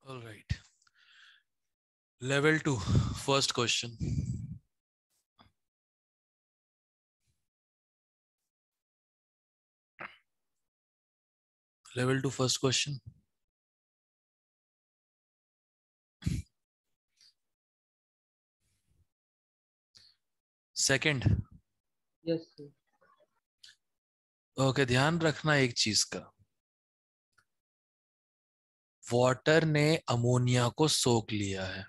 All right. Level 2, first question. Level 2, first question. Second. Yes, sir. Okay, ध्यान रखना एक चीज का, वाटर ने अमोनिया को सोख लिया है,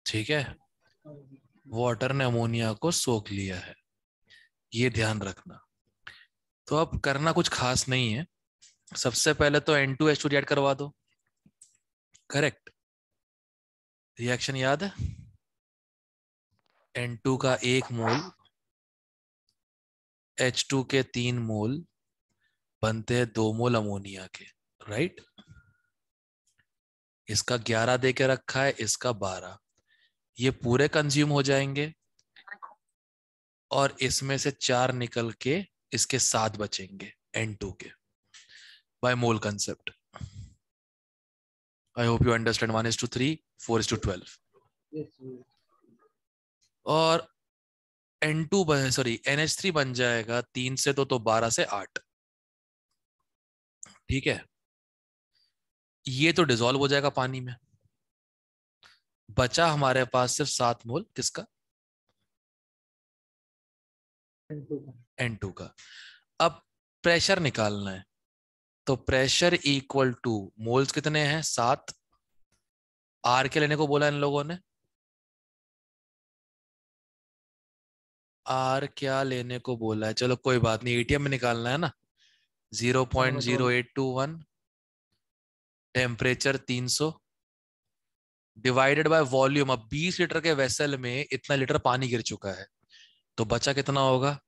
ठीक है। वाटर ने अमोनिया को सोख लिया है, ये ध्यान रखना। तो अब करना कुछ खास नहीं है, सबसे पहले तो N2H2 रिएक्ट करवा दो। करेक्ट, रिएक्शन याद है? N2 का 1 मोल, H2 के 3 मोल बनते हैं 2 मोल अमोनिया के, राइट। इसका 11 दे के रखा है, इसका 12, ये पूरे कंज्यूम हो जाएंगे और इसमें से 4 निकल के इसके 7 बचेंगे N2 के, by mole concept. I hope you understand. 1:3, 4:12। Yes, sir. और N2 NH3 बन जाएगा 3 से तो 12 से 8, ठीक है। ये तो डिसॉल्व हो जाएगा पानी में, बचा हमारे पास सिर्फ 7 मोल किसका? N2 का। अब प्रेशर निकालना है, तो प्रेशर इक्वल टू मोल्स कितने हैं? 7। आर के लेने को बोला इन लोगों ने, आर क्या लेने को बोला है? चलो कोई बात नहीं, एटीएम में निकालना है ना। 0.0821, टेम्परेचर 300 डिवाइडेड बाय वॉल्यूम। अब 20 लीटर के वेसल में इतना लीटर पानी गिर चुका है, तो बचा कितना होगा?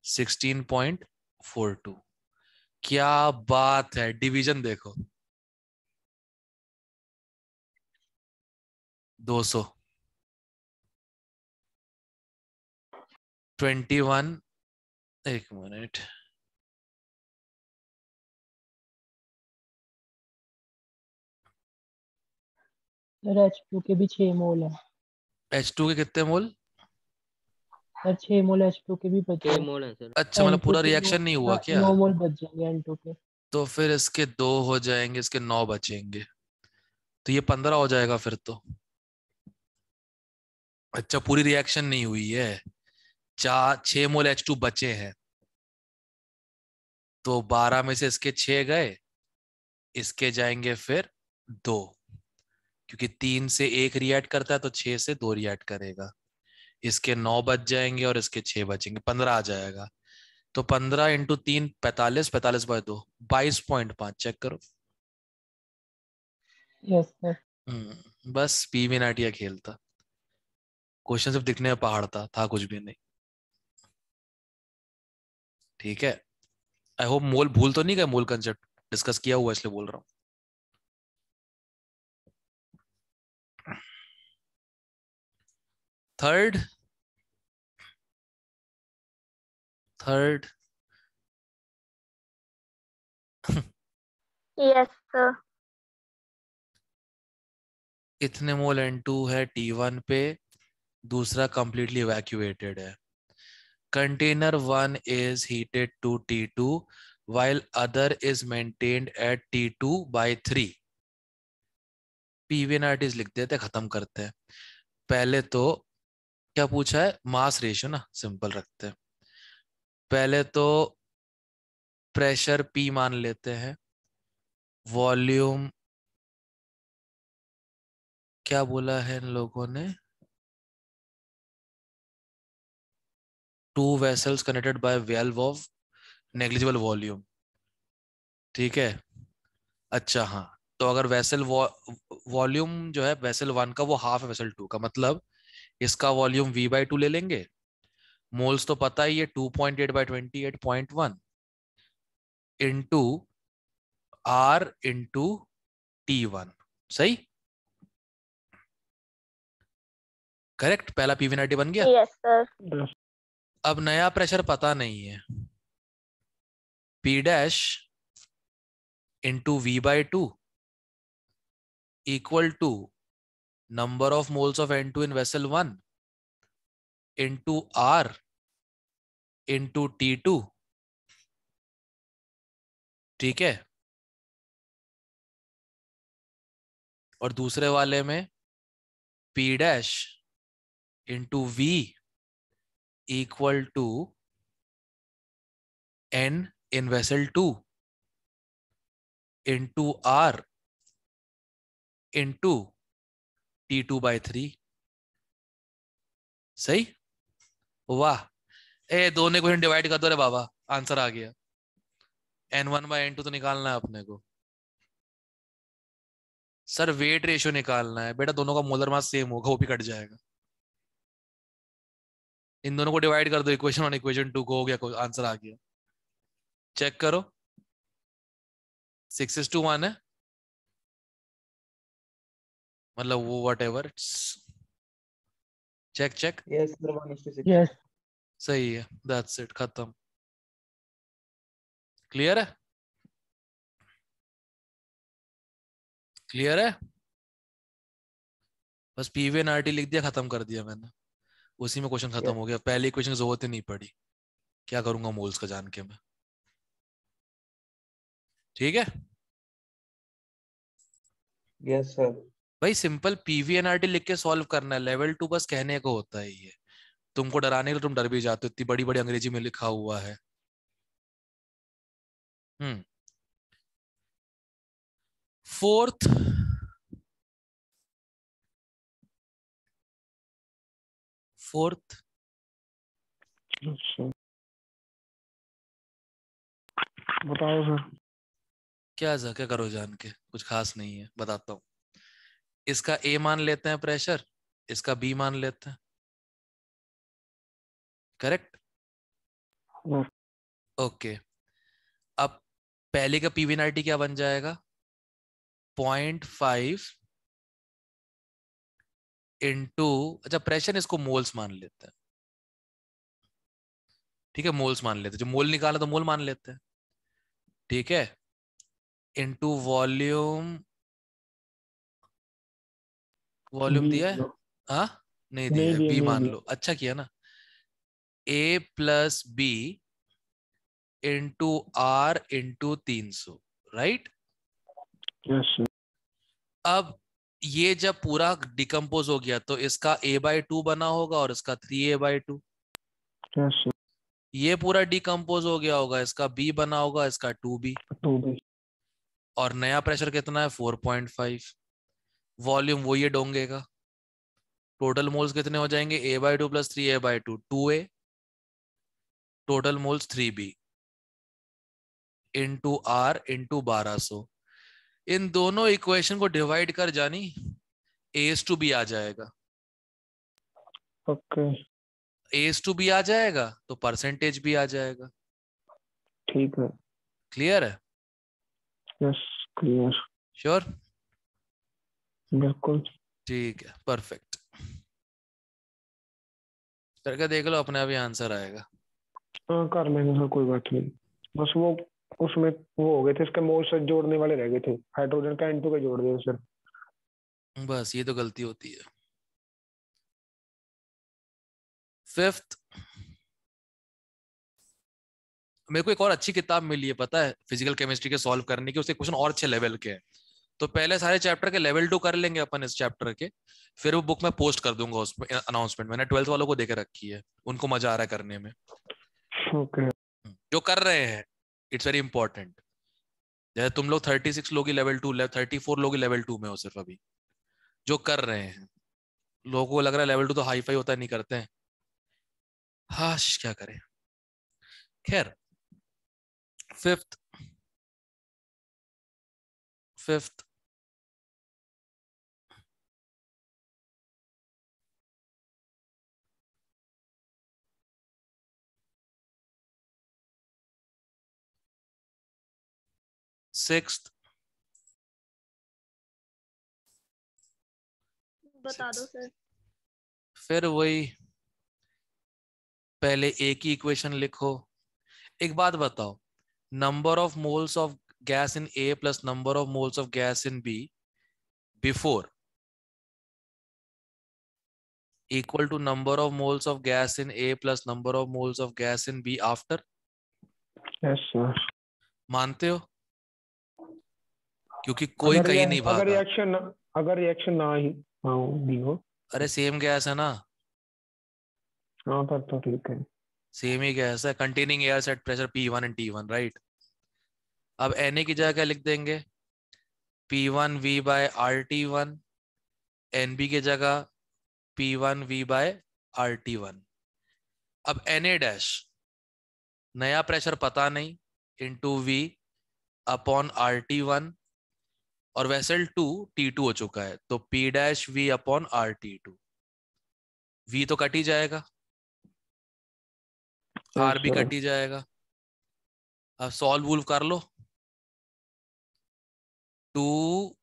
16.42। क्या बात है, डिवीजन देखो, 200, 21, एक मिनट, सर H2 के भी 6 मोल है। H2 के कितने मोल? सर 6 मोल H2 के भी बचे 6 हैं। मोल है सर। अच्छा, मतलब N2 पूरा के रिएक्शन नहीं हुआ क्या? 9 मोल बच जाएंगे N2 के। तो फिर इसके 2 हो जाएंगे, इसके 9 बचेंगे, तो ये 15 हो जाएगा फिर तो। अच्छा, पूरी रिएक्शन नहीं हुई है, 6 मोल H2 बचे हैं, तो 12 में से इसके 6 गए, इसके जाएंगे फिर 2, क्योंकि 3 से 1 रिएक्ट करता है तो 6 से 2 रिएक्ट करेगा। इसके 9 बच जाएंगे और इसके 6 बचेंगे, 15 आ जाएगा। तो 15 इंटू 3 45, 45/2 22.5। चेक करो। Yes sir. बस पीवी नाटिया खेलता, क्वेश्चन सिर्फ दिखने में पहाड़ था कुछ भी नहीं, ठीक है। आई होप मोल भूल तो नहीं गए, मोल कंसेप्ट डिस्कस किया हुआ इसलिए बोल रहा हूँ। Third, third Yes, sir. इतने मोल N2 है T1 पे, दूसरा कंप्लीटली इवैक्यूएटेड है। Container 1 is heated to T2 while other is maintained at T2/3। PV nRT लिख देते, खत्म करते हैं। पहले तो क्या पूछा है? मास रेशियो ना, सिंपल रखते हैं। पहले तो प्रेशर P मान लेते हैं, वॉल्यूम क्या बोला है इन लोगों ने? 2 vessels connected by valve of negligible volume, ठीक है। अच्छा हाँ, तो अगर वेसल वॉल्यूम जो है वेसल 1 का वो हाफ है वेसल 2 का, मतलब इसका वॉल्यूम V/2 ले लेंगे। मोल्स तो पता ही है 2.8/28.1 इंटू R इंटू T1, सही? करेक्ट, पहला पीवी90 बन गया। Yes, sir. अब नया प्रेशर पता नहीं है, P dash into V/2 equal to number of moles of N2 in vessel 1 into R into T2। ठीक है, और दूसरे वाले में P dash into V equal to N in vessel 2 into R into T2/3। सही, वाह। ए दोनों क्वेश्चन डिवाइड कर दो रे बाबा, आंसर आ गया। N1/N2 तो निकालना है अपने को। सर वेट रेशियो निकालना है बेटा, दोनों का मोलर मास सेम होगा, वो भी कट जाएगा। इन दोनों को डिवाइड कर दो, इक्वेशन 1 इक्वेशन 2 को, हो गया, आंसर आ गया। चेक करो, 6:1 है, मतलब वो whatever. Check check, yes sir 1:6। Yes सही है, दैट्स इट, खत्म। क्लियर है, क्लियर है। बस PV&RT लिख दिया, खत्म कर दिया मैंने, उसी में क्वेश्चन खत्म यस हो गया। पहली इक्वेशन की जरूरत ही नहीं पड़ी, क्या करूंगा मोल्स का जान के मैं। ठीक है यस सर। भाई, सिंपल PV&RT लिख के सॉल्व करना है, लेवल 2 बस कहने को होता है ये। तुमको डराने के लिए तुम डर भी जाते हो, इतनी बड़ी बड़ी अंग्रेजी में लिखा हुआ है। हम्म फोर्थ, फोर्थ अच्छा, बताओ सर। क्या करो जान के, कुछ खास नहीं है, बताता हूँ। इसका A मान लेते हैं प्रेशर, इसका B मान लेते हैं, करेक्ट। हाँ, ओके, अब पहले का PV/RT क्या बन जाएगा, 0.5 इंटू, अच्छा प्रेशर इसको मोल्स मान लेते हैं, ठीक है, मोल्स मान लेते हैं, जो मोल निकाला तो मोल मान लेते हैं, ठीक है, इंटू वॉल्यूम। वॉल्यूम बी दिया है, लो। हाँ नहीं दिया नहीं है, दिया, B नहीं मान दिया। लो, अच्छा किया ना। A plus B into R into 300, right. Yes sir. अब ये जब पूरा डिकम्पोज हो गया तो इसका A/2 बना होगा और इसका 3A/2। Yes sir. ये पूरा डिकम्पोज हो गया होगा, इसका B बना होगा, इसका 2B। Two B. और नया प्रेशर कितना है, 4.5। वॉल्यूम वो ये डोंगेगा। टोटल मोल्स कितने हो जाएंगे, A/2 plus 3A/2, 2A। Total moles 3B into R into 1200। इन दोनों इक्वेशन को डिवाइड कर जानी, A/B आ जाएगा। ओके, A/B आ जाएगा तो परसेंटेज भी आ जाएगा। ठीक है। क्लियर है, यस, क्लियर। श्योर, बिल्कुल। ठीक है, परफेक्ट। करके देख लो, अपने आप ही आंसर आएगा। हाँ, कर लेंगे सर, कोई बात नहीं। बस वो उसमें वो हो गए थे, इसके मोल से जोड़ने वाले रह गए थे, हाइड्रोजन का N2 के जोड़ दिए सर। बस ये तो गलती होती है। फिफ्थ, मेरे को एक और अच्छी किताब मिली है पता है, फिजिकल केमिस्ट्री के सॉल्व करने की, उसके क्वेश्चन और अच्छे लेवल के हैं। तो पहले सारे चैप्टर के लेवल 2 कर लेंगे अपन इस चैप्टर के, फिर वो बुक मैं पोस्ट कर दूंगा, उसमें अनाउंसमेंट मैंने 12th वालों को देके रखी है, उनको मजा आ रहा है करने में। ओके। जो कर रहे हैं, इट्स वेरी इंपॉर्टेंट। जैसे तुम लोग 36 लोग लेवल 2, 34 लोग लेवल 2 में हो सिर्फ अभी, जो कर रहे हैं। लोगों को लग रहा है लेवल 2 तो हाई फाई होता है, नहीं करते हैं। हाँ क्या करें, खैर। फिफ्थ, फिफ्थ सिक्स्थ, बता दो सर। फिर वही, पहले एक ही इक्वेशन लिखो। एक बात बताओ, number of moles of gas in A plus number of moles of gas in B before equal to number of moles of gas in A plus number of moles of gas in B after. Yes sir. मानते हो? क्योंकि कोई कहीं नहीं अगर भागा। Reaction ना ही भी हो। अरे सेम गैस है ना। हाँ पर तो ठीक है। सेम ही गैस है, containing air at pressure P1 and T1, right. अब Na की जगह क्या लिख देंगे? P1V by RT1, NB की जगह P1V by RT1। अब Na डैश नया प्रेशर पता नहीं, इंटू V अपॉन RT1, और वेसल 2 T2 हो चुका है, तो P dash V upon RT2। V तो कट ही जाएगा, R भी कट ही जाएगा। अब सॉल्व वूल्व कर लो। 2P1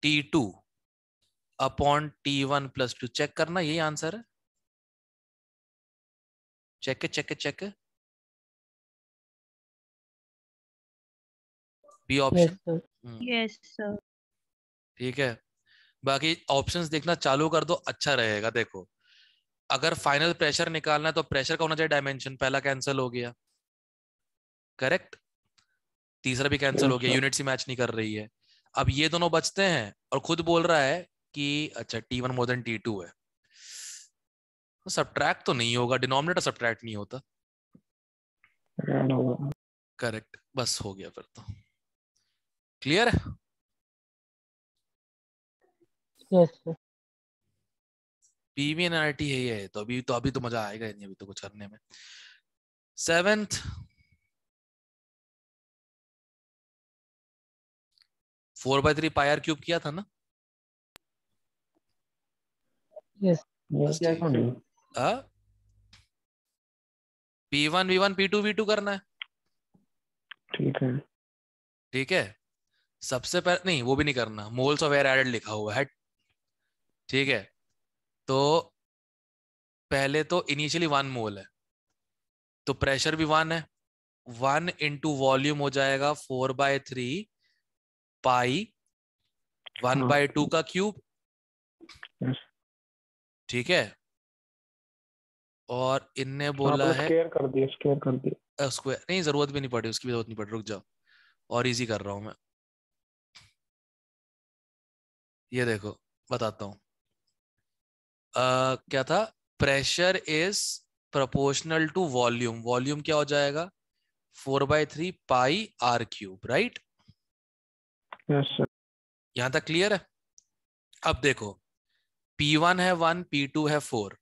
T2 upon T1 plus 2, check करना, यही आंसर है। चेक है। B yes option. Sir. Yes sir. ठीक है, बाकी ऑप्शंस देखना चालू कर दो, अच्छा रहेगा। देखो, अगर फाइनल प्रेशर निकालना है तो प्रेशर का होना चाहिए डायमेंशन, पहला कैंसिल हो गया, करेक्ट। तीसरा भी कैंसिल हो गया, यूनिट्स ही मैच नहीं कर रही है। अब ये दोनों बचते हैं और खुद बोल रहा है कि अच्छा T1 मोर देन T2 है, तो सब्ट्रैक्ट तो नहीं होगा, डिनोमिनेटर सब्ट्रैक्ट नहीं होता। करेक्ट, बस हो गया फिर तो। क्लियर है? Yes sir. PV and RT है, तो अभी तो मजा आएगा नहीं, अभी तो कुछ करने में। 7th 4/3 पाई आर क्यूब किया था ना? यस। बस ठीक है। P1 V1 P2 V2 करना है। ठीक है, सबसे पहले नहीं, वो भी नहीं करना, मोल्स ऑफ एयर एडेड लिखा हुआ है। ठीक है, तो पहले तो इनिशियली 1 मोल है, तो प्रेशर भी 1 है। 1 इंटू वॉल्यूम हो जाएगा 4/3 पाई 1/2 का क्यूब। ठीक है, और इनने बोला है स्क्वायर कर दिया स्क्वायर, नहीं जरूरत भी नहीं पड़ी, उसकी भी जरूरत नहीं पड़ी, रुक जाओ, और इजी कर रहा हूं मैं। ये देखो बताता हूं, क्या था, pressure is proportional to volume. Volume क्या हो जाएगा? 4/3 पाई आर क्यूब, राइट। यहां तक क्लियर है? अब देखो, P1 है 1, P2 है 4,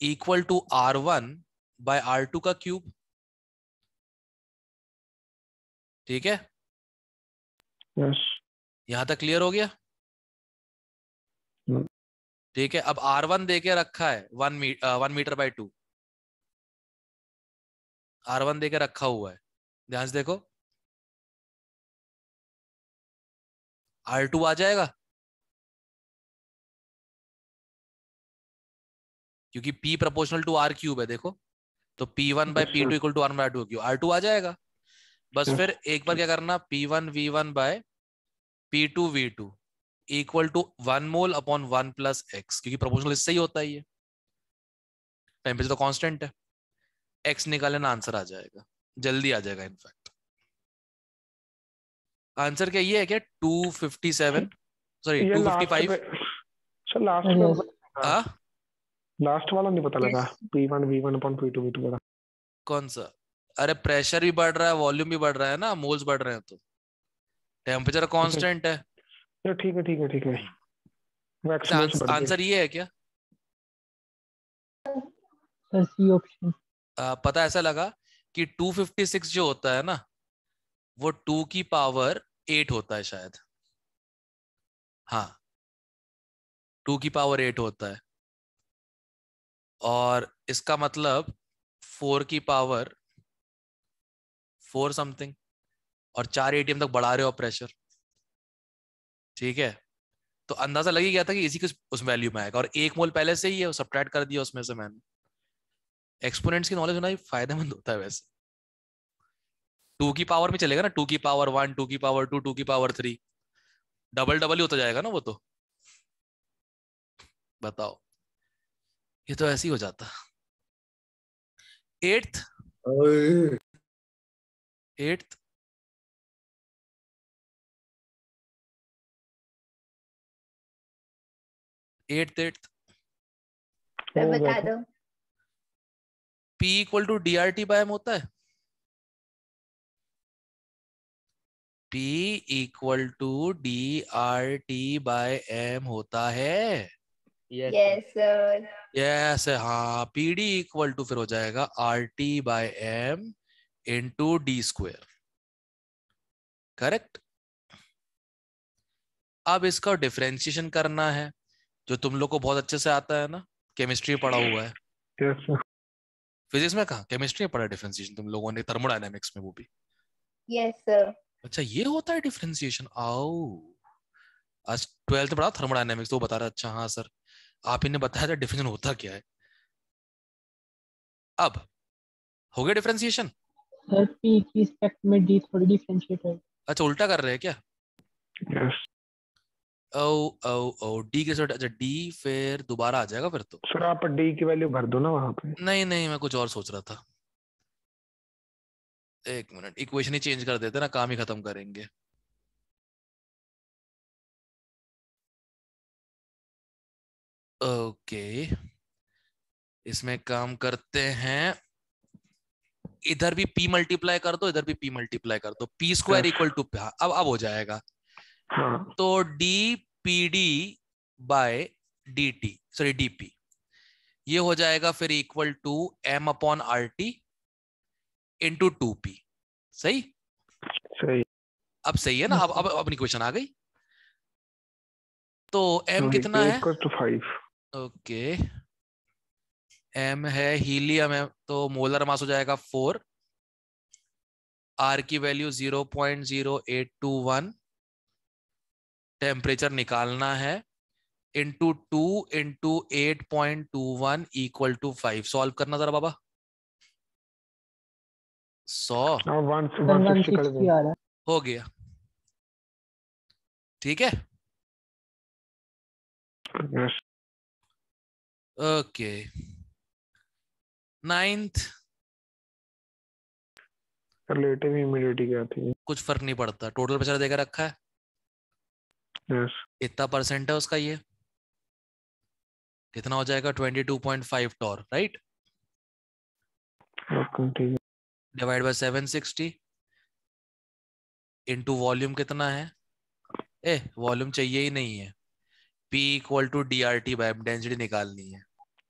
equal to R1 bye R2 का क्यूब। ठीक है, यहां तक क्लियर हो गया? ठीक है, अब R1 देके रखा है 1 मीटर बाय 2, R1 देके रखा हुआ है, ध्यान से देखो, R2 आ जाएगा, क्योंकि P proportional to R cube है, देखो, तो P1 by P2 equal to R2 cube, R2 आ जाएगा। बस फिर एक बार क्या करना, P1 V1 by P2 V2 equal to 1 mole upon 1 plus x, क्योंकि प्रोपोर्शनल इससे ही होता है, ये टेम्परेचर तो कांस्टेंट है, एक्स निकालना आंसर आ जाएगा, जल्दी आ जाएगा। इनफैक्ट आंसर क्या ये है क्या, 257, सॉरी 255। सर लास्ट वाला नहीं पता लगा, P1 V1 upon P2 V2 वाला कौन सा? अरे प्रेशर भी बढ़ रहा है, वॉल्यूम भी बढ़ रहा है ना, मोल्स बढ़ रहे हैं, तो टेम्परेचर कांस्टेंट है। ठीक है। आंसर ये है क्या? Sir C option. पता ऐसा लगा कि 256 जो होता है ना, वो 2 की पावर 8 होता है शायद। हाँ, 2 की पावर 8 होता है, और इसका मतलब 4 की पावर 4 समथिंग, और 4 ATM तक बढ़ा रहे हो प्रेशर। ठीक है, तो अंदाजा लग ही गया था कि इसी के उस वैल्यू में आएगा, और 1 मोल पहले से ही है, सब्ट्रैक्ट कर दिया उसमें से मैंने। एक्सपोनेंट्स की नॉलेज होना ही फायदेमंद होता है वैसे। 2 की पावर में चलेगा ना, 2 की पावर 1, 2 की पावर 2, 2 की पावर 3, डबल डबल ही होता जाएगा ना वो तो। बताओ, ये तो ऐसे ही हो जाता। एट्थ एट्थ एट्थ हो गया बता था। दो। P equal to D R T by m होता है। P equal to D R T by m होता है। Yes sir. यस हाँ, पी डी इक्वल टू फिर हो जाएगा r T by m into d square. Correct. अब इसका डिफरेंशिएशन करना है, जो तुम लोग को बहुत अच्छे से आता है ना, केमिस्ट्री पढ़ा हुआ है। Yes sir. फिजिक्स में कहा, केमिस्ट्री में पढ़ा डिफरेंशिएशन तुम लोगों ने, थर्मोडायनेमिक्स में वो भी। Yes sir. अच्छा ये होता है डिफरेंशिएशन। आओ, आज 12th पढ़ा थर्मोडायनेमिक्स, तो वो बता रहा अच्छा हाँ सर आप ही ने बताया था डिफरेंशिएशन होता क्या है। अब हो गया डिफरेंशिएशन। सर पी की रिस्पेक्ट में डी थोड़ी डिफरेंशिएट है। अच्छा उल्टा कर रहे हैं क्या? यस ओ ओ ओ डी के साथ, अच्छा डी फिर दोबारा आ जाएगा फिर तो। सर, आप डी की वैल्यू भर दो ना वहां पे। नहीं नहीं, मैं कुछ और सोच रहा था। एक मिनट, इक्वेशन ही चेंज कर देते ना, काम ही खत्म करेंगे। ओके, इसमें काम करते हैं, इधर भी p मल्टीप्लाई कर दो, इधर भी p मल्टीप्लाई कर दो, p square Yes. Equal to, अब हो जाएगा। हाँ तो d p d by d t, sorry d p, ये हो जाएगा फिर equal to m upon r t into 2p। सही। सही। अब सही है ना, अब अपनी क्वेश्चन आ गई। तो m कितना है? Equal to 5। ओके, m है हीलियम है, तो मोलर मास हो जाएगा 4, r की वैल्यू 0.0821, टेम्परेचर निकालना है, into 2 into 8.21 equal to 5। Solve करना जरा बाबा। 100 हाँ 1 सर 160 कर 160 दो। आ रहा है। हो गया। ठीक है। Yes. Okay, 9th, relative humidity क्या थी? कुछ फर्क नहीं पड़ता, टोटल प्रेशर देकर रखा है, यस। इतना परसेंट है उसका, ये कितना हो जाएगा 22.5 टॉर, राइट। ओके ठीक है। डिवाइड बाय 760 इंटू वॉल्यूम कितना है, वॉल्यूम चाहिए ही नहीं है, P equal to D R T by density निकालनी है,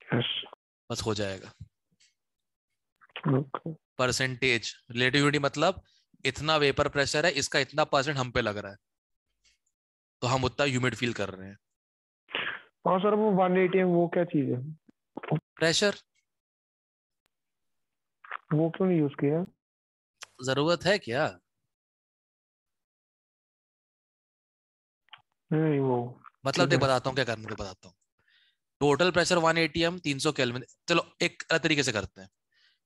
यस। बस हो जाएगा। ओके। परसेंटेज रिलेटिविटी मतलब इतना वेपर प्रेशर है, इसका इतना परसेंट हम पे लग रहा है, तो हम उतना ह्यूमिड फील कर रहे हैं। हाँ सर, वो 180 है, वो क्या चीज है? प्रेशर वो क्यों नहीं यूज किया? जरूरत है क्या? नहीं वो मतलब ठीक देख है। बताता हूँ क्या करना है, बताता हूँ। टोटल प्रेशर 180 हम 300 केल्विन, चलो एक अलग तरीके से करते हैं,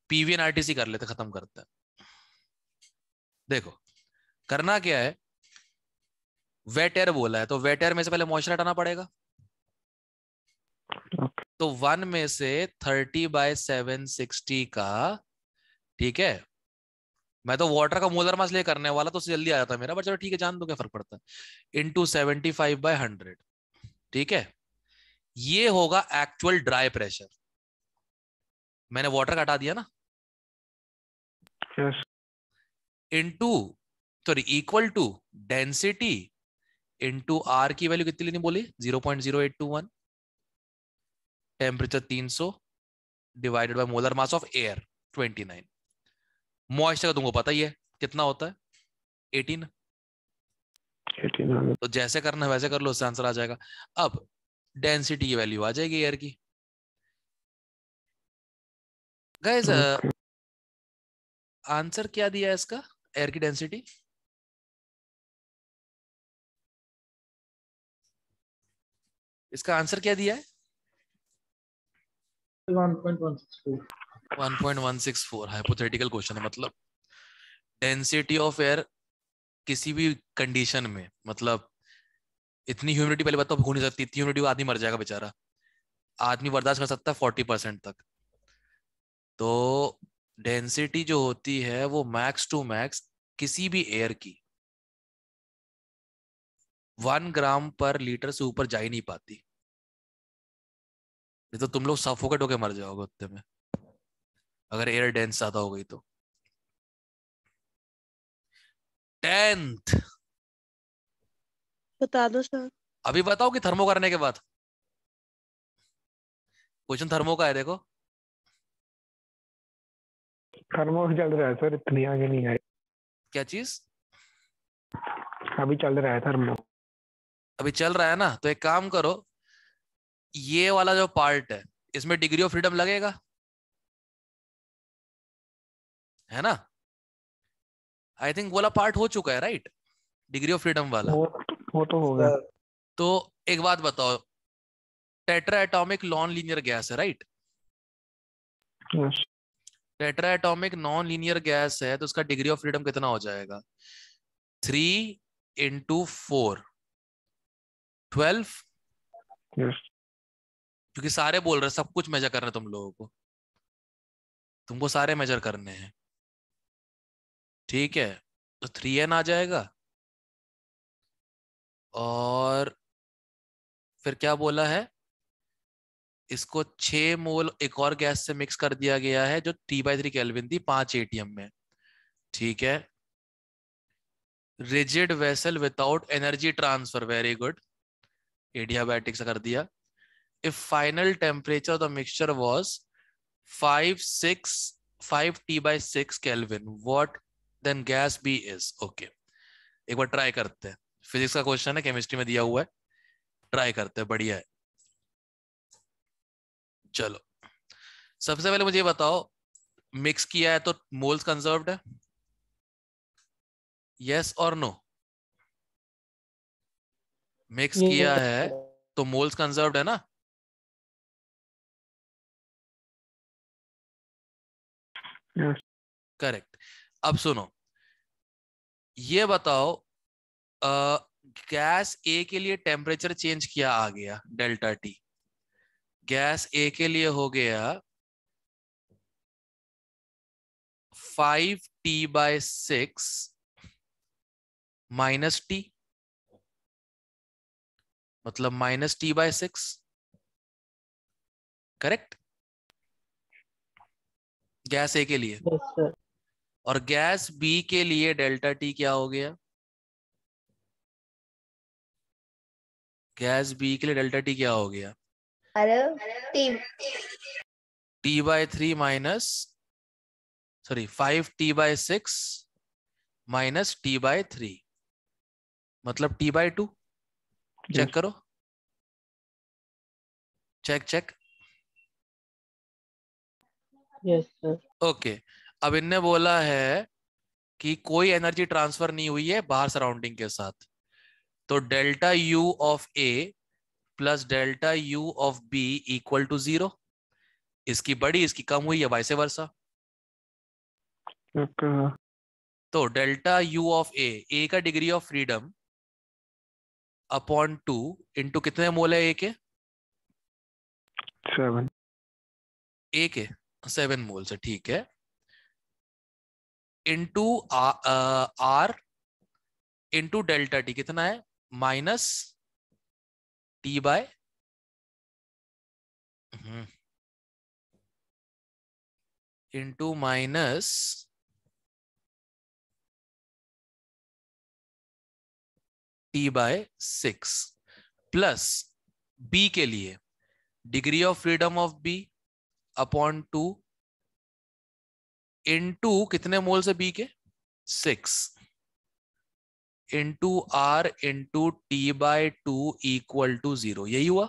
पीवी एंड आरटीसी कर लेते, खत्म करते हैं। देखो करना क्या है, वेट एयर बोला है, तो वेट एयर में से पहले मॉइस्चर हटाना पड़ेगा। ओके। तो 1 में से 30/760 का, ठीक है, मैं तो वाटर का मोलर मास ले करने वाला तो उससे जल्दी आ जाता मेरा, बट चलो ठीक है, जान दो क्या फर्क पड़ता है, इंटू 75/100। ठीक है, ये होगा एक्चुअल ड्राई प्रेशर, मैंने वाटर का हटा दिया ना, yes. Into, sorry equal to density into R की वैल्यू कितनी लेनी बोली, 0.0821, temperature 300 divided by molar mass of air 29, moisture का तुमको पता ही है कितना होता है, 18। 1800। तो जैसे करना है वैसे कर लो, उससे आंसर आ जाएगा। अब डेंसिटी की वैल्यू आ जाएगी एयर की। Guys okay. आंसर क्या दिया है इसका, एयर की डेंसिटी? इसका आंसर क्या दिया है? 1.164। 1.164 हाइपोथेटिकल क्वेश्चन है। मतलब डेंसिटी ऑफ एयर किसी भी कंडीशन में, मतलब इतनी ह्यूमिडिटी पहले बताओ हो नहीं सकती, इतनी ह्यूमिडिटी आदमी मर जाएगा बेचारा। आदमी बर्दाश्त कर सकता है 40% तक। तो डेंसिटी जो होती है वो मैक्स टू मैक्स किसी भी एयर की 1 ग्राम पर लीटर से ऊपर जा ही नहीं पाती। नहीं तो तुम लोग सफोकेट होके मर जाओगे उतने में, अगर एयर डेंस ज्यादा हो गई तो। 10th बता दो सर। अभी बताओ कि थर्मो करने के बाद। क्वेश्चन थर्मो का है, देखो। थर्मो चल रहा है सर, इतनी आगे नहीं आए। क्या चीज? अभी चल रहा है थर्मो। अभी चल रहा है ना, तो एक काम करो, ये वाला जो पार्ट है इसमें डिग्री ऑफ फ्रीडम लगेगा, है ना? आई थिंक वाला पार्ट हो चुका है, राइट? डिग्री ऑफ फ्रीडम वाला। वो तो हो गया। सर तो एक बात बताओ, tetra atomic non linear gas है, right? Yes. Tetra atomic non linear gas है, तो उसका डिग्री ऑफ फ्रीडम कितना हो जाएगा? 3 × 4 12। यस। क्योंकि सारे बोल रहे हैं, सब कुछ मेजर करना है तुम लोगों को, तुमको सारे मेजर करने हैं, ठीक है? तो 3n आ जाएगा। और फिर क्या बोला है, इसको 6 मोल एक और गैस से मिक्स कर दिया गया है जो T/3 केल्विन थी 5 ATM में, ठीक है? Rigid vessel without energy transfer, very good, adiabatic से कर दिया। If final temperature of the mixture was 5 T/6 what then gas B is. Okay, एक बार ट्राई करते हैं। फिजिक्स का क्वेश्चन है, केमिस्ट्री में दिया हुआ है, ट्राई करते हैं, बढ़िया है। चलो, सबसे पहले मुझे ये बताओ, मिक्स किया है तो मोल्स कंजर्व्ड है, यस और नो? मिक्स किया है ये तो मोल्स कंजर्व्ड है ना? यस। करेक्ट। अब सुनो, ये बताओ, गैस ए के लिए टेम्परेचर चेंज किया आ गया डेल्टा टी। गैस ए के लिए हो गया 5T/6 -T, मतलब -T/6, करेक्ट? गैस ए के लिए। Yes sir. और गैस बी के लिए डेल्टा टी क्या हो गया? गैस बी के लिए डेल्टा टी क्या हो गया? अरे team T/3 minus, sorry 5T/6 -T/3, मतलब T/2। चेक करो, check check. Yes sir. Okay, अब इनने बोला है कि कोई एनर्जी ट्रांसफर नहीं हुई है बाहर सराउंडिंग के साथ, तो delta U of A plus delta U of B equal to 0। इसकी बड़ी, इसकी कम हुई है, वाइस वर्सा। तो डेल्टा यू ऑफ ए का degree of freedom upon 2 into कितने मोल है ए के? 7। ए के 7 मोल से, ठीक है? Into R into delta T कितना है? -T/, into minus T/6 plus B के लिए degree of freedom of B upon 2 into कितने मोल से बी के? 6 into R into T/2 equal to 0। यही हुआ,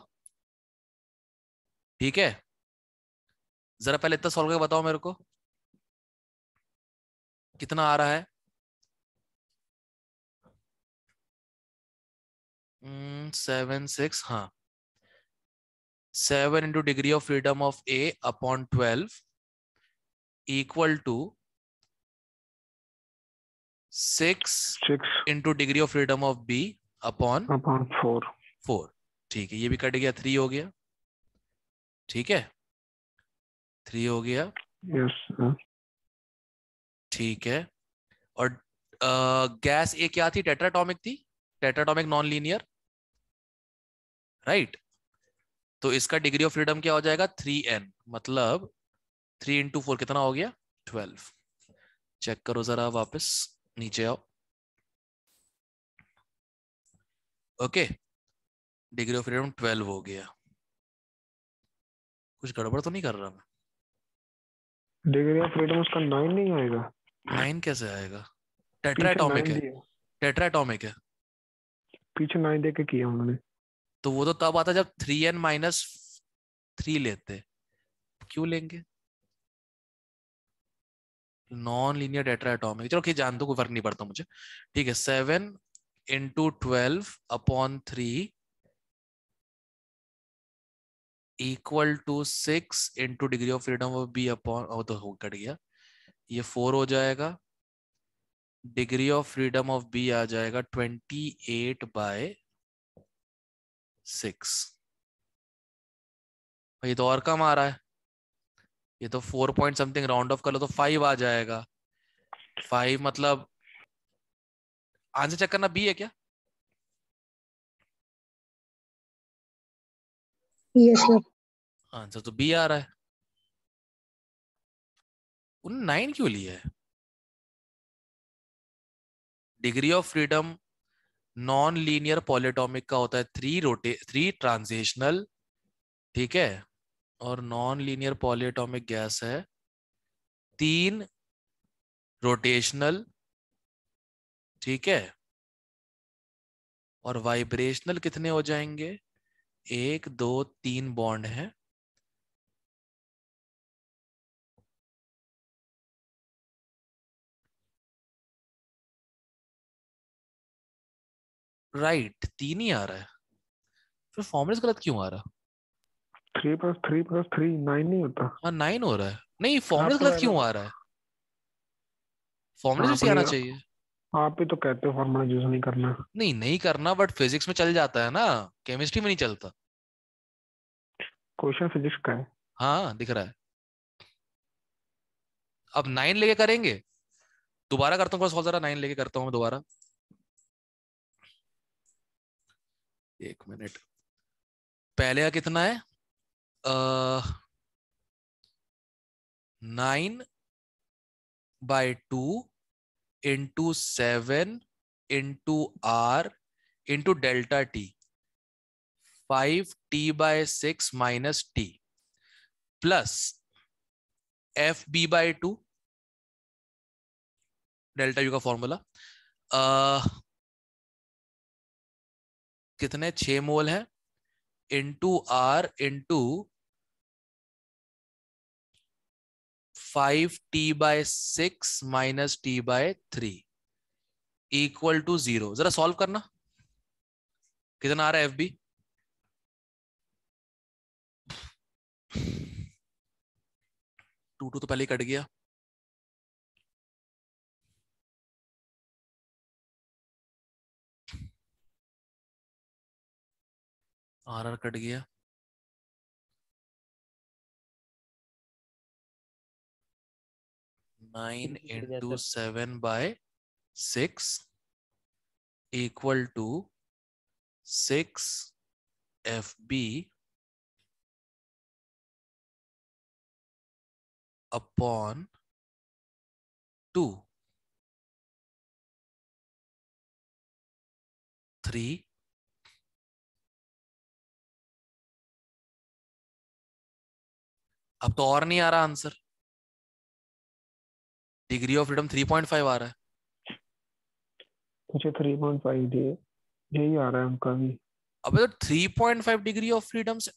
ठीक है? जरा पहले इतना सॉल्व करके बताओ मेरे को, कितना आ रहा है? 7 6, हाँ 7 into degree of freedom of A upon 12 equal to 6 6 into degree of freedom of B upon upon 4। 4। ठीक है, ये भी कट गया, 3 हो गया। ठीक है, 3 हो गया। यस ठीक है, और गैस ए क्या थी? टेट्राटॉमिक थी, टेट्राटॉमिक नॉन लीनियर, राइट। तो इसका डिग्री ऑफ फ्रीडम क्या हो जाएगा? 3n, मतलब 3 इंटू 4 कितना हो गया? 12। चेक करो जरा, वापस नीचे आओ। ओके, डिग्री ऑफ फ्रीडम 12 हो गया। कुछ गड़बड़ तो नहीं कर रहा मैं? डिग्री ऑफ फ्रीडम उसका 9 नहीं आएगा? 9 कैसे आएगा? पीछे टेट्राटॉमिक 9 है, दिया, टेट्राटॉमिक है। पीछे 9 दे के किया उन्होंने। तो वो तो तब आता जब 3n माइनस 3 लेते। क्यों लेंगे? नॉन लीनियर टेट्राटॉमिक, चलो ठीक, जान दो, कोई फर्क नहीं पड़ता मुझे। ठीक है, 7 into 12 upon 3 equal to 6 into degree of freedom of B upon, वो तो कट गया, ये 4 हो जाएगा। Degree of freedom of B आ जाएगा 28/6। ये तो और कम आ रहा है, ये तो 4 पॉइंट समथिंग, राउंड ऑफ कर लो तो 5 आ जाएगा। 5 मतलब आंसर चेक करना, बी है क्या? Yes sir. आंसर तो बी आ रहा है। उन्होंने 9 क्यों लिया है? Degree of freedom non linear polyatomic का होता है 3 ट्रांजिशनल, ठीक है, और नॉन लीनियर पॉलीटॉमिक गैस है 3 रोटेशनल, ठीक है, और वाइब्रेशनल कितने हो जाएंगे? 1 2 3 बॉन्ड है। राइट, 3 ही आ रहा है, फिर फॉर्मूला गलत क्यों आ रहा? 3 + 3 + 3 9 नहीं होता? हाँ 9 हो रहा है, नहीं फॉर्मूला आपको गलत वैसे क्यों तो आ रहा है? फॉर्मूला से आपने आना चाहिए। आप ही तो कहते हो फार्मूला यूज नहीं करना। नहीं नहीं करना, बट फिजिक्स में चल जाता है ना, केमिस्ट्री में नहीं चलता। क्वेश्चन फिजिक्स का है। हाँ दिख रहा है। अब 9 लेके करेंगे, दोबारा करता हूँ, जरा 9 लेके करता हूँ मैं दोबारा। 1 मिनट, पहले का कितना है? 9/2 into 7 into R into delta T, 5T/6 minus T plus FB/2 delta U का फॉर्मूला। कितने? 6 मोल है, into R into 5T/6 minus T/3 equal to 0। जरा सॉल्व करना, कितना आ रहा है FB? टू तो पहले ही कट गया। RR कट गया। 9 into 7/6 equal to 6 FB upon 2 3। अब तो और नहीं आ रहा आंसर, डिग्री ऑफ फ्रीडम 3.5 आ रहा है। मुझे 3.5 दिए, यही आ रहा है उनका भी। अबे तो 3.5 डिग्री ऑफ फ्रीडम से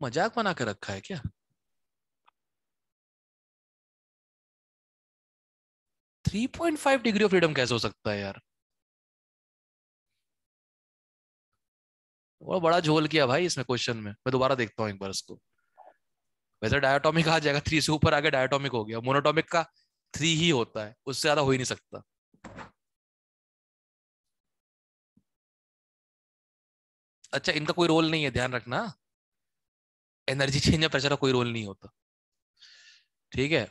मजाक बना के रखा है क्या? 3.5 डिग्री ऑफ फ्रीडम कैसे हो सकता है यार? वो बड़ा झोल किया भाई इसमें क्वेश्चन में, मैं दोबारा देखता हूँ एक बार इसको। वैसे डायटोमिक आ जाएगा, 3 से ऊपर आगे डायटोमिक हो गया, मोनोटोमिक का 3 ही होता है, उससे ज्यादा हो ही नहीं सकता। अच्छा, इनका कोई रोल नहीं है, ध्यान रखना, एनर्जी चेंज या प्रेशर का कोई रोल नहीं होता, ठीक है।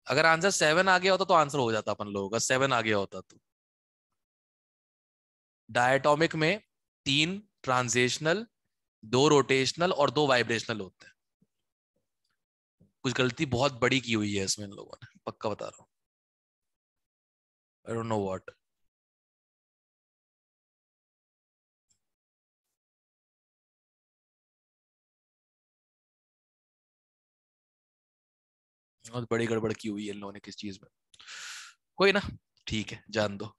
अगर आंसर 7 आ गया होता तो आंसर हो जाता अपन लोगों का, 7 आ गया होता तो। डायटोमिक में 3 ट्रांजिशनल, 2 रोटेशनल और 2 वाइब्रेशनल होते हैं। कुछ गलती बहुत बड़ी की हुई है इसमें इन लोगों ने, पक्का बता रहा हूं। I don't know what. बहुत बड़ी गड़बड़ की हुई है इन लोगों ने किस चीज में। कोई ना, ठीक है, जान दो।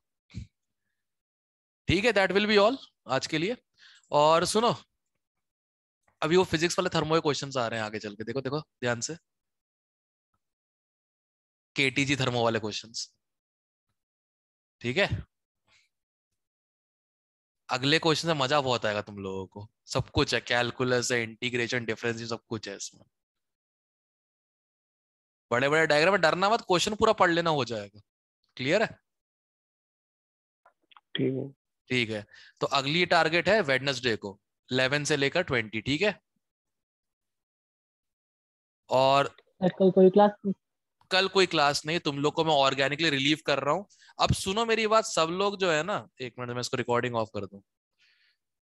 ठीक है, दैट विल बी ऑल आज के लिए। और सुनो, अभी वो फिजिक्स वाले थर्मो के क्वेश्चंस आ रहे हैं आगे चल के, देखो देखो ध्यान से, केटीजी थर्मो वाले क्वेश्चंस, ठीक है। अगले क्वेश्चन से मजा बहुत आएगा तुम लोगों को, सब कुछ है, कैलकुलस है, इंटीग्रेशन, डिफरेंस, सब कुछ है इसमें। बड़े बड़े डायग्राम में डरना मत, क्वेश्चन पूरा पढ़ लेना, हो जाएगा। क्लियर है? ठीक है। ठीक है, तो अगली टारगेट है वेडनेसडे को 11 से लेकर 20, ठीक है। और सर कल कोई क्लास नहीं? कल कोई क्लास नहीं, तुम लोग को मैं ऑर्गेनिकली रिलीव कर रहा हूं। अब सुनो मेरी बात, सब लोग जो है ना, एक मिनट में इसको रिकॉर्डिंग ऑफ कर दूं।